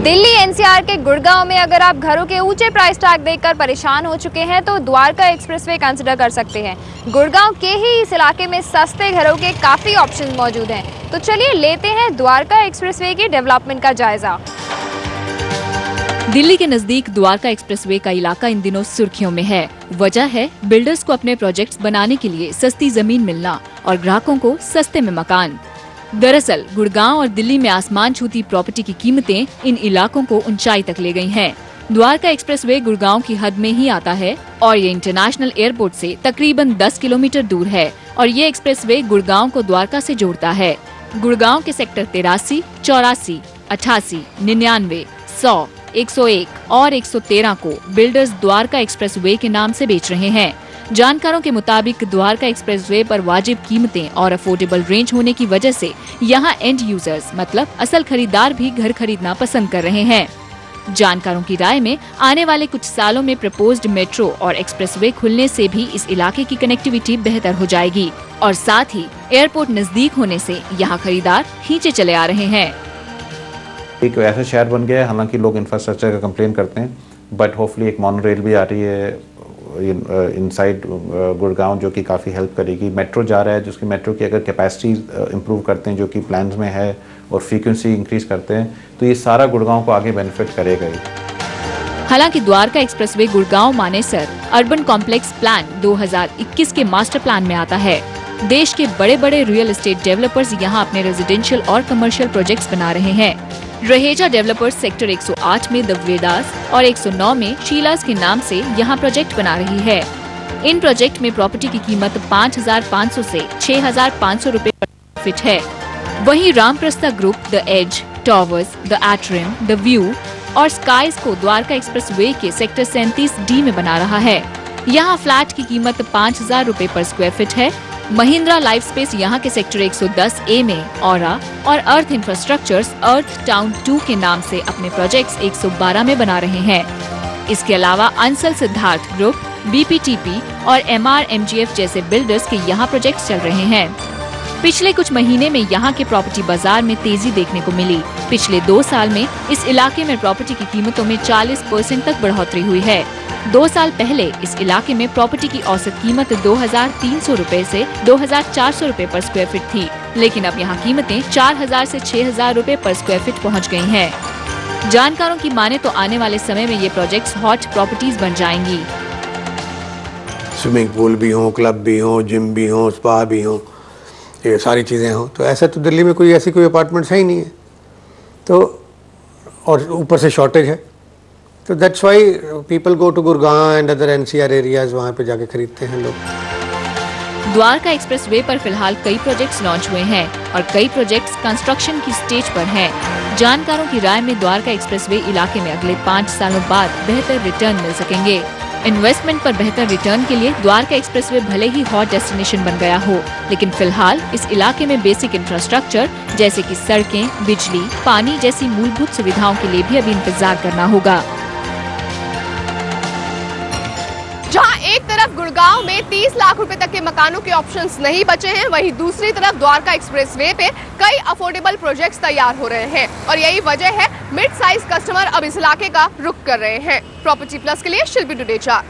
Delhi NCR के गुड़गांव में अगर आप घरों के ऊंचे प्राइस टैग देखकर परेशान हो चुके हैं तो द्वारका एक्सप्रेसवे कंसिडर कर सकते हैं। गुड़गांव के ही इस इलाके में सस्ते घरों के काफी ऑप्शन मौजूद हैं। तो चलिए लेते हैं द्वारका एक्सप्रेसवे के डेवलपमेंट का जायजा। दिल्ली के नजदीक द्वारका एक्सप्रेसवे का इलाका इन दिनों सुर्खियों में है। वजह है बिल्डर्स को अपने प्रोजेक्ट्स बनाने के लिए सस्ती जमीन मिलना और ग्राहकों को सस्ते में मकान। दरअसल गुड़गांव और दिल्ली में आसमान छूती प्रॉपर्टी की कीमतें इन इलाकों को ऊंचाई तक ले गई हैं। द्वारका एक्सप्रेसवे गुड़गांव की हद में ही आता है और ये इंटरनेशनल एयरपोर्ट से तकरीबन 10 किलोमीटर दूर है और ये एक्सप्रेसवे गुड़गांव को द्वारका से जोड़ता है। गुड़गांव के सेक्टर 83, 84, 88, 99, 100, 101 और 113 को बिल्डर्स द्वारका एक्सप्रेसवे के नाम से बेच रहे हैं। जानकारों के मुताबिक द्वारका एक्सप्रेसवे पर वाजिब कीमतें और अफोर्डेबल रेंज होने की वजह से यहां एंड यूजर्स मतलब असल खरीदार भी घर खरीदना पसंद कर रहे हैं। जानकारों की राय में आने वाले कुछ सालों में प्रपोज्ड मेट्रो और एक्सप्रेसवे खुलने से भी इस इलाके की कनेक्टिविटी बेहतर हो जाएगी और साथ ही एयरपोर्ट नजदीक होने से यहाँ खरीदार खींचे चले आ रहे हैं। एक ऐसा शहर बन गया है, हालांकि लोग इंफ्रास्ट्रक्चर का कंप्लेन करते हैं, बट होपफुली एक मोनोरेल भी आ रही है इनसाइड गुड़गांव जो कि काफ़ी हेल्प करेगी। मेट्रो जा रहा है, जिसकी मेट्रो की अगर कैपेसिटी इंप्रूव करते हैं जो कि प्लान्स में है और फ्रीक्वेंसी इंक्रीज करते हैं तो ये सारा गुड़गांव को आगे बेनिफिट करेगा ही। हालांकि Dwarka expressway Gurgaon Manesar urban complex plan 2021 के मास्टर प्लान में आता है। देश के बड़े बड़े रियल एस्टेट डेवलपर्स यहाँ अपने रेजिडेंशियल और कमर्शियल प्रोजेक्ट्स बना रहे हैं। रहेजा डेवलपर्स सेक्टर 108 में द वेदास और 109 में शीलास के नाम से यहाँ प्रोजेक्ट बना रही है। इन प्रोजेक्ट में प्रॉपर्टी की कीमत 5,500 से 6,500 रुपए पर फीट है। वहीं Ramprastha group the edge, towers, the atrium, the view और स्काईज को द्वारका एक्सप्रेसवे के सेक्टर 37D में बना रहा है। यहाँ फ्लैट की कीमत 5,000 रुपए पर स्क्वायर फीट है। महिंद्रा लाइफ स्पेस यहाँ के सेक्टर 110A में ऑरा और अर्थ इंफ्रास्ट्रक्चर्स अर्थ टाउन 2 के नाम से अपने प्रोजेक्ट्स 112 में बना रहे हैं। इसके अलावा अंसल सिद्धार्थ ग्रुप, BPTP और MRMGF जैसे बिल्डर्स के यहाँ प्रोजेक्ट्स चल रहे हैं। पिछले कुछ महीने में यहाँ के प्रॉपर्टी बाजार में तेजी देखने को मिली। पिछले 2 साल में इस इलाके में प्रॉपर्टी की कीमतों में 40% तक बढ़ोतरी हुई है। 2 साल पहले इस इलाके में प्रॉपर्टी की औसत कीमत 2,300 रुपए से 2,400 रुपए पर स्क्वायर फीट थी, लेकिन अब यहाँ कीमतें 4,000 से 6,000 रुपए पर स्क्वायर फीट पहुँच गयी हैं। जानकारों की माने तो आने वाले समय में ये प्रोजेक्ट्स हॉट प्रॉपर्टीज बन जाएंगी। स्विमिंग पूल भी हो, क्लब भी हो, जिम भी हो, स्पा भी हो, ये सारी चीज़ें हो, तो ऐसा तो दिल्ली में कोई ऐसी कोई अपार्टमेंट्स है ही नहीं है, तो और ऊपर से शॉर्टेज है, तो that's why people go to Gurgaon and other NCR areas, वहाँ पे जाके खरीदते हैं लोग। द्वारका एक्सप्रेसवे पर फिलहाल कई प्रोजेक्ट्स लॉन्च हुए हैं और कई प्रोजेक्ट्स कंस्ट्रक्शन की स्टेज पर हैं। जानकारों की राय में द्वारका एक्सप्रेसवे इलाके में अगले 5 सालों बाद बेहतर रिटर्न मिल सकेंगे। इन्वेस्टमेंट पर बेहतर रिटर्न के लिए द्वारका एक्सप्रेसवे भले ही हॉट डेस्टिनेशन बन गया हो, लेकिन फिलहाल इस इलाके में बेसिक इंफ्रास्ट्रक्चर जैसे कि सड़कें, बिजली, पानी जैसी मूलभूत सुविधाओं के लिए भी अभी इंतजार करना होगा। जहां एक तरफ गुड़गांव में 30 लाख रुपए तक के मकानों के ऑप्शंस नहीं बचे हैं, वहीं दूसरी तरफ द्वारका एक्सप्रेसवे पे कई अफोर्डेबल प्रोजेक्ट्स तैयार हो रहे हैं और यही वजह है मिड साइज कस्टमर अब इस इलाके का रुख कर रहे हैं। प्रॉपर्टी प्लस के लिए शिल्पी टुडेचा।